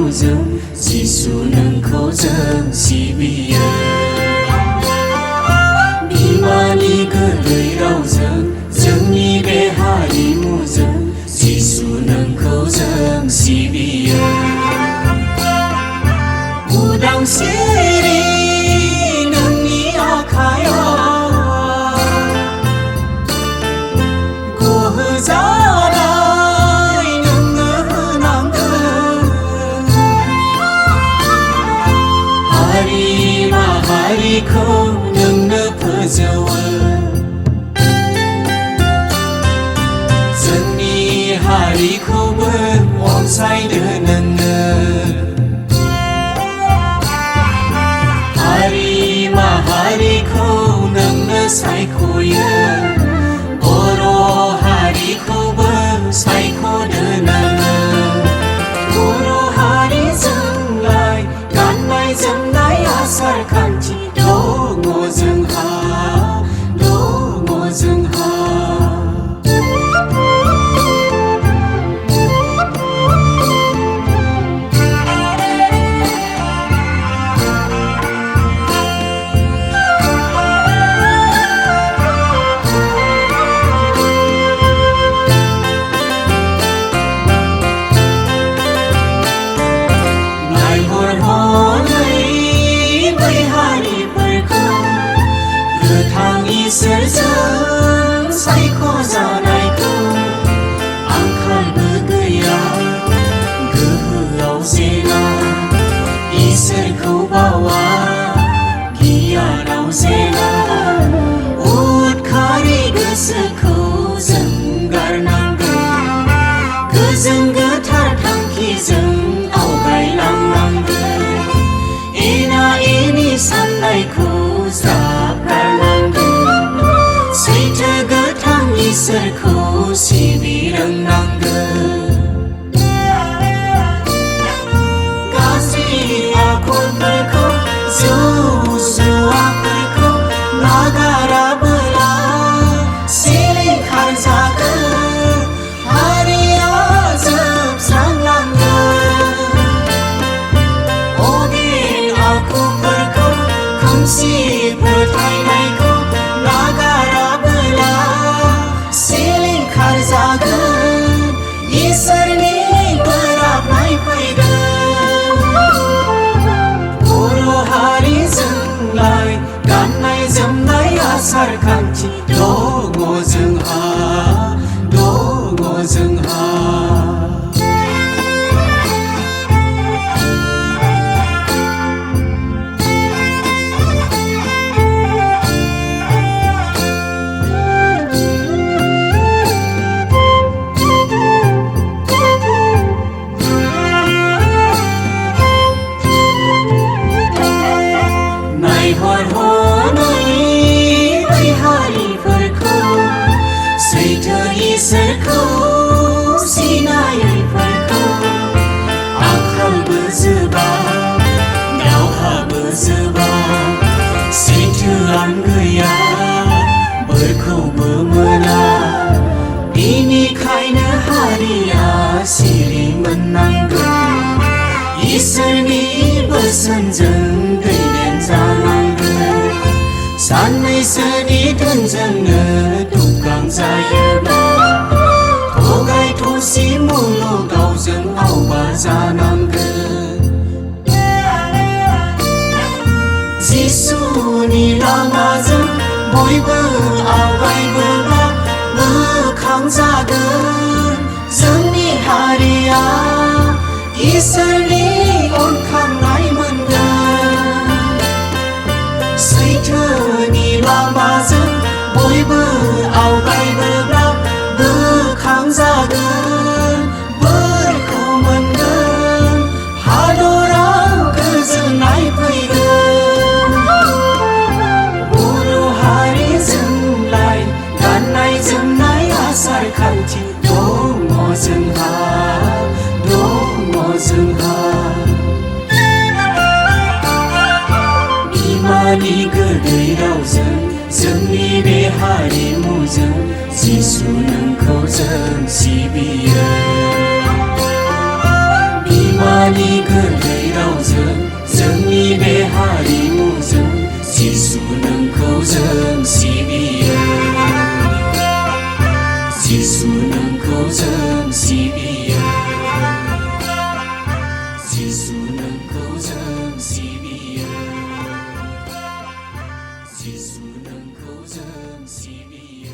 हारिमुजों जिसु नोंखौ जों सिबियो। बिमानि गोदै रावजों जोंनि बे हारिमुजों जिसु नोंखौ जों सिबियो। उदांस्रि नोंनि आखायाव गोहो जानाय नोंनो होनांगोन। हारि माहारिखौ नोंनो फोजौवो। जोंनि हारिखौबो अनसायदो नोंनो। हारि माहारिखौ नोंनो सायख'यो। बर' हारिखौबो सायख'दो नोङो। बर' हारिजोंलाय गाननाय जोमनाय आसार खान्थि दङ जोंहा, दङ जोंहा। इसोरजों सायख'जानायखौ आंखालबो गैया गोहोआव जेना। इसोरखौ बावा गियानाव जेना। उदखारि गोसोखौ जों गारनांगोन। गोजोन गोथार थांखिजों आवगायलांनांगोन। एना एनि साननायखौ ज्राब गारनांगोन। सैथो गोथां इसोरखौ सिबि रोंनांगोन। गाज्रि आखलफोरखौ जौजुवाफोरखौ नागाराबोला सिलिंखार जागोन। हारिया जोबस्रांलांगोन। अगिन आखुफोरखौ खोमसि फोथायनायखौ नागाराबोला सिलिंखार जागोन। इसोरनि बोराबनाय फैगोन। बर' हारिजोंलाय गाननाय जोमनाय आसार खान्थि दङ जोंहा, दङ जोंहा। इसोरखौ सिनायैफोरखौ आंखालबो जोबा दावहाबो जोबा। सैथोआनो गैया बोरखौबो मोना। बिनिखायनो हारिया सिरि मोननांगोन। इसोरनि बोसोनजों दैदेन जानांगोन। साननैसोनि धोनजोंनो दुगां जायोब्ला थगाय थसि मुलुगाव जों आवबा जानांगोन। जिसुनि लामाजों बयबो आवगायबोला मोखां जागोन जोंनि हारिया। इसोरनि अनखांनाय मोनगोन। सैथोनि लामाजों बयबो आवगायबोला मोखां जागोन बोरखौ मोनगोन। हादराव गोजोननाय फैगोन। बर' हारिजोंलाय गाननाय जोमनाय आसार खान्थि दङ जोंहा, दङ जोंहा। बिमानि गोदै रावजों जोंनि बे हारिमुजों जिसु नोंखौ जों सिबियो। बिमानि Giêsu nâng khấu dâng sibiơ, Giêsu nâng khấu dâng sibiơ.